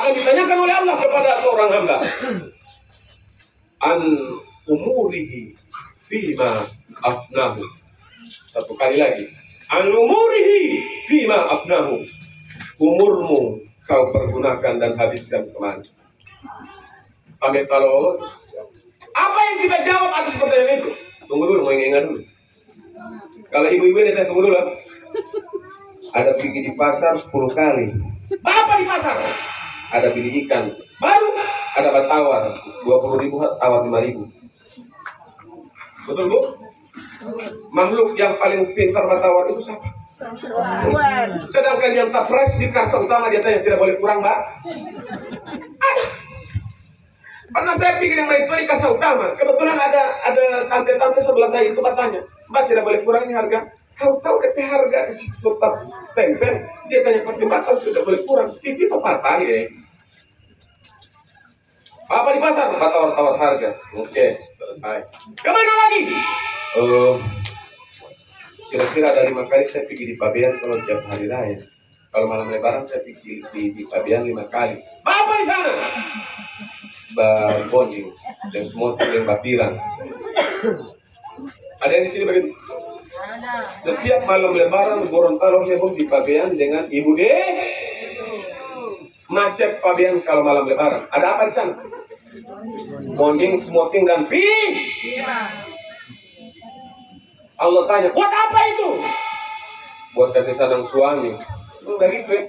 akan ditanyakan oleh Allah kepada seorang hamba. An umurihi fima afnahu. Satu kali lagi. An umurihi fima afnahu. Umurmu kau pergunakan dan habiskan kemana? Kami kalau apa yang kita jawab atas pertanyaan itu? Tunggu dulu, mau ingat dulu. Kalau ibu-ibu ini tunggu dulu. Ada pergi di pasar 10 kali. Apa di pasar? Ada beli ikan. Baru ada tawar 20.000, tawar 5.000. Betul Bu? Makhluk yang paling pintar tawar itu siapa? Sedangkan yang tapres di kasa utama dia tanya tidak boleh kurang, Mbak. Ada. Pernah saya pikir yang itu di kasa utama. Kebetulan ada tante-tante sebelah saya itu bertanya, Mbak tidak boleh kurang ini harga. Kau tahu ke harga di situ tempe? Dia tanya pakai Mbak tahu tidak boleh kurang. Itu patah ya. Apa di pasar? Tawar-tawar harga. Oke, selesai. Kemana lagi? Kira-kira ada 5 kali saya pergi di Pabean kalau tiap hari raya. Kalau malam lebaran saya pergi di Pabean 5 kali. Apa di sana? Bonding dan semua yang bapiran. Ada yang di sini begitu? Setiap malam lebaran Gorontalo heboh di Pabean dengan Ibu De. Macet Pabean kalau malam lebaran. Ada apa di sana? Bonding, smoking dan pi. Allah tanya, buat apa itu? Buat kasih sayang suami. Enggak gitu ya.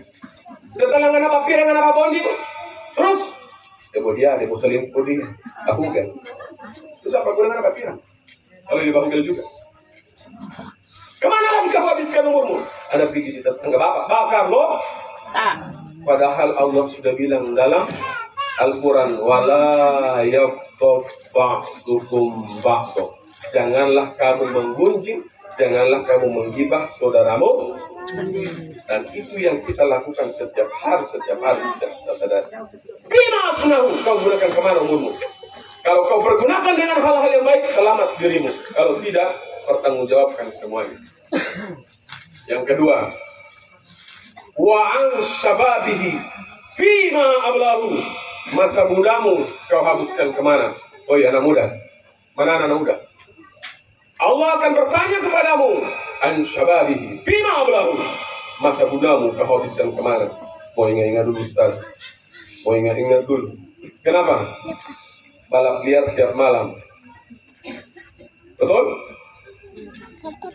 Setelah nggak apa pirang, nggak apa bonding, terus dia selingkuh dia. Aku enggak. Terus apa gunanya apa pirang? Kalau dibanggil juga. Kemana lagi kau habiskan umurmu? Ada pergi di tetangga bapak, bakar lo. Padahal Allah sudah bilang dalam Al-Quran, wala yaqtab ba'dukum ba'du. Janganlah kamu menggunjing, janganlah kamu menggibah saudaramu. Dan itu yang kita lakukan setiap hari tidak kita sadari. Bima afnahu, kau gunakan kemana umurmu? Kalau kau pergunakan dengan hal-hal yang baik, selamat dirimu. Kalau tidak, pertanggungjawabkan semuanya. Yang kedua, wa an shababihi fima ablahu. Masa mudamu kau habiskan kemana? Oh iya, anak muda. Mana anak muda? Allah akan bertanya kepadamu, an shababihi fima ablahu. Masa mudamu kau habiskan kemana? Mau ingat-ingat dulu Ustaz. Mau ingat-ingat dulu. Kenapa? Balap liar tiap malam. Betul?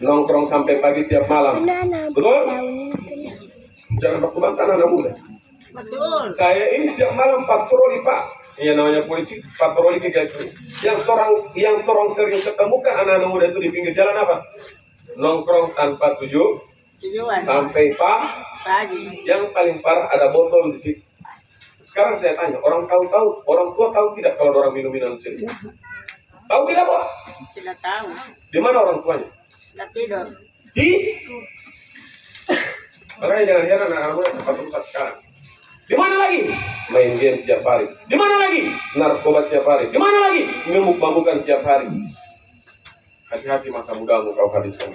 Nongkrong sampai pagi tiap malam. Betul? Jangan berkubantan anak muda. Betul. Saya ini tiap malam patroli Pak. Yang namanya polisi patroli kegiatan. Yang orang sering ketemukan anak-anak muda itu di pinggir jalan apa? Nongkrong tanpa tujuan sampai pagi. Yang paling parah ada botol di situ. Sekarang saya tanya, orang tua tahu tidak kalau orang minum-minum sini? Tahu tidak, Pak? Tidak tahu. Di mana orang tuanya? Tidak tidur. Makanya jangan heran anak-anak muda cepat rusak sekarang. Di mana lagi? Main game tiap hari. Di mana lagi? Narkoba tiap hari. Di mana lagi? Mabuk-mabukan tiap hari. Hati-hati masa mudamu kau habiskan.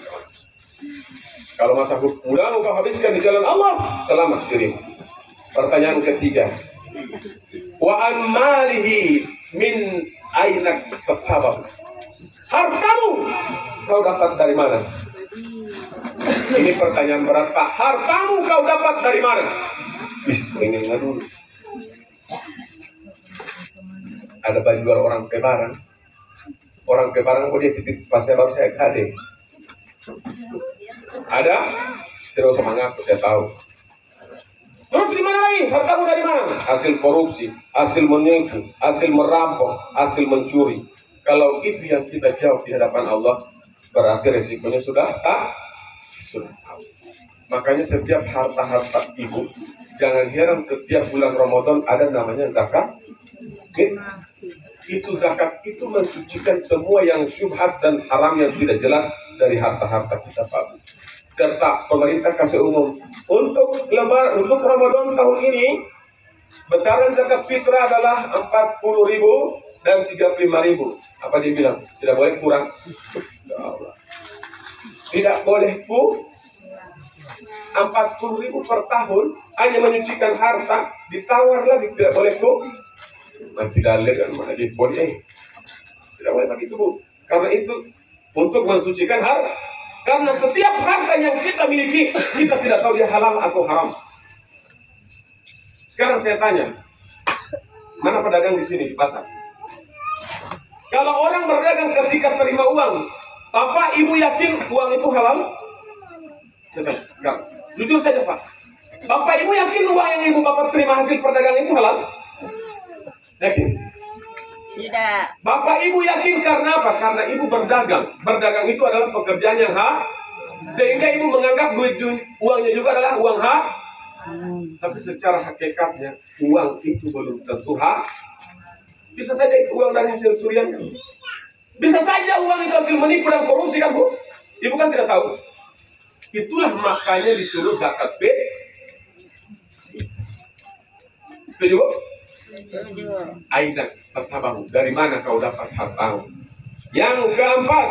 Kalau masa mudamu kau habiskan di jalan Allah, selamat dirimu. Pertanyaan ketiga. Wa an malihi min aina tasabab. Hartamu kau dapat dari mana? Ini pertanyaan berat Pak. Hartamu kau dapat dari mana? Ingat dulu. Ada jual orang kebaran. Orang kebaran kok dia titik pas saya baru saya kade. Ada? Tidak usah mengaku, saya tahu. Terus di mana lagi? Hartamu dari mana? Hasil korupsi, hasil menipu, hasil merampok, hasil mencuri. Kalau itu yang kita jawab di hadapan Allah, berarti resikonya sudah tahu. Makanya setiap harta-harta ibu, jangan heran setiap bulan Ramadan ada namanya zakat. Itu zakat itu mensucikan semua yang syubhat dan haram yang tidak jelas dari harta-harta kita Pak. Serta pemerintah kasih umum untuk Ramadan tahun ini besaran zakat fitrah adalah 40.000 dan 35.000. Apa dia bilang? Tidak boleh kurang. Tidak boleh 40.000 per tahun hanya menyucikan harta, ditawar lagi tidak boleh kok. Nanti dalegan mana di boleh. Tidak boleh begitu, Bu. Karena itu untuk mensucikan harta. Karena setiap harta yang kita miliki, kita tidak tahu dia halal atau haram. Sekarang saya tanya, mana pedagang di sini di pasar? Kalau orang berdagang ketika terima uang, Bapak Ibu yakin uang itu halal? Sekarang, jujur saja Pak. Bapak Ibu yakin uang yang Ibu Bapak terima hasil perdagangan itu halal? Yakin? Tidak. Bapak Ibu yakin karena apa? Karena Ibu berdagang. Berdagang itu adalah pekerjaan yang hak. Sehingga Ibu menganggap uangnya juga adalah uang hak. Tapi secara hakikatnya uang itu belum tentu hak. Bisa saja itu uang dari hasil curian kan? Bisa saja uang itu hasil menipu dan korupsi kan, Bu? Ibu kan tidak tahu. Itulah makanya disuruh zakat fitrah. Setuju, Bu? Setuju. Aina tasabahu, dari mana kau dapat hartamu? Yang keempat,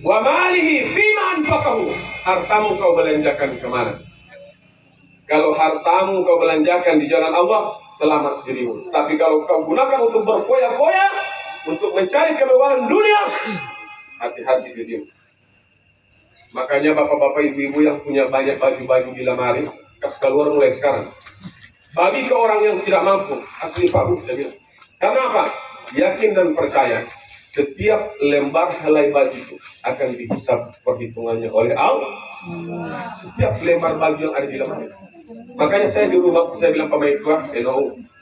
wa malihi fima anfaqahu, hartamu kau belanjakan kemana? Kalau hartamu kau belanjakan di jalan Allah, selamat dirimu. Tapi kalau kau gunakan untuk berfoya-foya, untuk mencari kemewahan dunia, hati-hati dirimu. Makanya bapak-bapak, ibu-ibu yang punya banyak baju-baju di lemari, kasih keluar mulai sekarang. Bagi ke orang yang tidak mampu, asli Pak Bu, saya bilang. Karena apa? Yakin dan percaya, setiap lembar helai baju itu akan dihisab perhitungannya oleh Allah. Setiap lembar baju yang ada di lemari. Makanya saya di rumah, saya bilang pemain tua,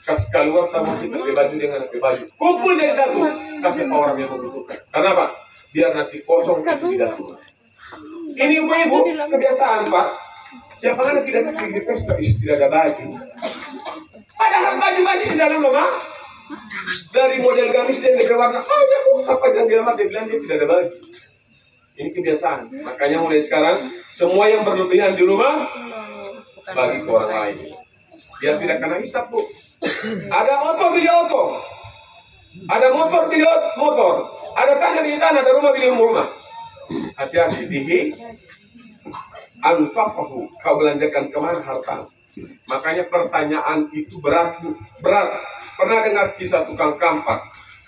kasih keluar sama kita baju dengan baju. Kumpul jadi satu, kasih ke orang yang membutuhkan. Karena apa? Biar nanti kosong itu di dalam rumah. Ini ibu-ibu, kebiasaan Pak. Siapa kan tidak pergi pesta, tidak ada baju. Padahal baju-baju di dalam rumah. Dari model gamis dan warna, ya kok apa yang dia bilang dia tidak ada baju. Ini kebiasaan. Makanya mulai sekarang, semua yang berlebihan di rumah, bagi ke orang lain. Biar tidak kena hisap, Bu. Ada motor, beli auto. Ada motor, beli motor. Ada tanah, beli tanah. Ada rumah, beli rumah. Hati-hati. Dihi anfaqahu, kau belanjakan kemana harta? Makanya pertanyaan itu berat. Pernah dengar kisah tukang kampak?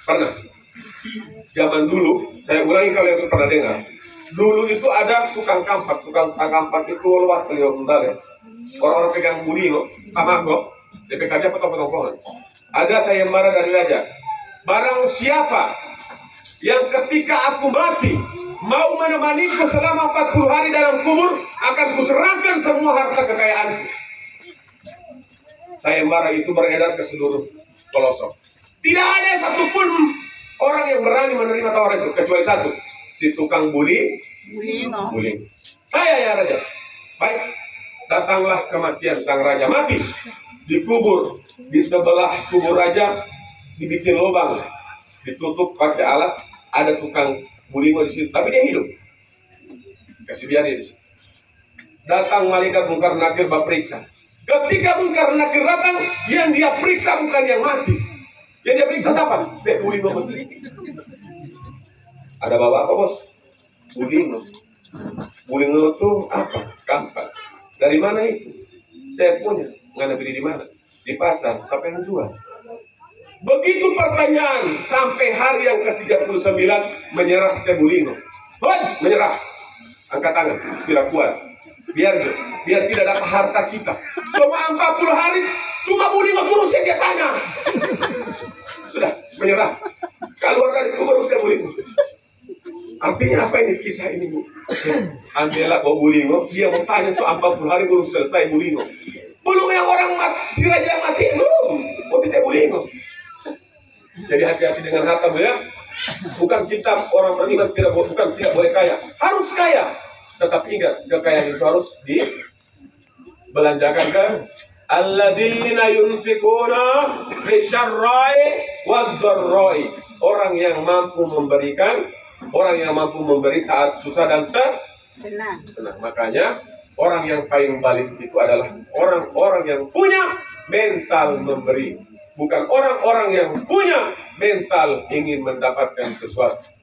Pernah. Zaman dulu, saya ulangi kalau yang sudah pernah dengar. Dulu itu ada tukang kampak. Tukang kampak itu luas kali ya. Orang-orang pegang mulino, tamako, DPK aja potong-potong pohon. Ada sayembara dari raja. Barang siapa yang ketika aku mati mau menemaniku selama 40 hari dalam kubur, akan kuserahkan semua harta kekayaanku. Sayembara itu beredar ke seluruh pelosok. Tidak ada satupun orang yang berani menerima tawaran itu kecuali satu, si tukang buling. Saya ya raja. Baik, datanglah kematian sang raja, mati, dikubur di sebelah kubur raja, dibikin lubang, ditutup pakai alas, ada tukang bulingo di situ, tapi dia hidup. Kasih biar dia di situ. Datang malaikat Munkar Nakir berperiksa. Ketika Munkar Nakir datang, yang dia periksa bukan yang mati. Yang dia periksa siapa? Bulingo. Ada bapak apa, Bos? Bulingo. Bulingo itu apa? Kampak. Dari mana itu? Saya punya. Nggak beli di mana? Di pasar. Siapa yang jual? Begitu pertanyaan sampai hari yang ke-39 menyerah ke Bulingo. Menyerah. Angkat tangan, tidak kuat. Biar tidak dapat harta kita. Selama 40 hari cuma Bulingo terus yang dia tanya. Sudah menyerah. Keluar dari kubur ke Bulingo. Artinya apa ini kisah ini, Bu? Ambillah bawa Bulingo, dia mau tanya soal 40 hari belum selesai Bulingo. Belum yang orang si raja mati belum. Mau tidak Bulingo. Jadi hati-hati dengan harta, Bu ya. Bukan kita orang beriman tidak boleh kaya, harus kaya. Tetapi ingat, kekayaan itu harus dibelanjakan ke alladzina yunfikuna bisyarrai wadzarrai. Orang yang mampu memberikan, orang yang mampu memberi saat susah dan senang. Makanya orang yang paling balik itu adalah orang-orang yang punya mental memberi. Bukan orang-orang yang punya mental ingin mendapatkan sesuatu.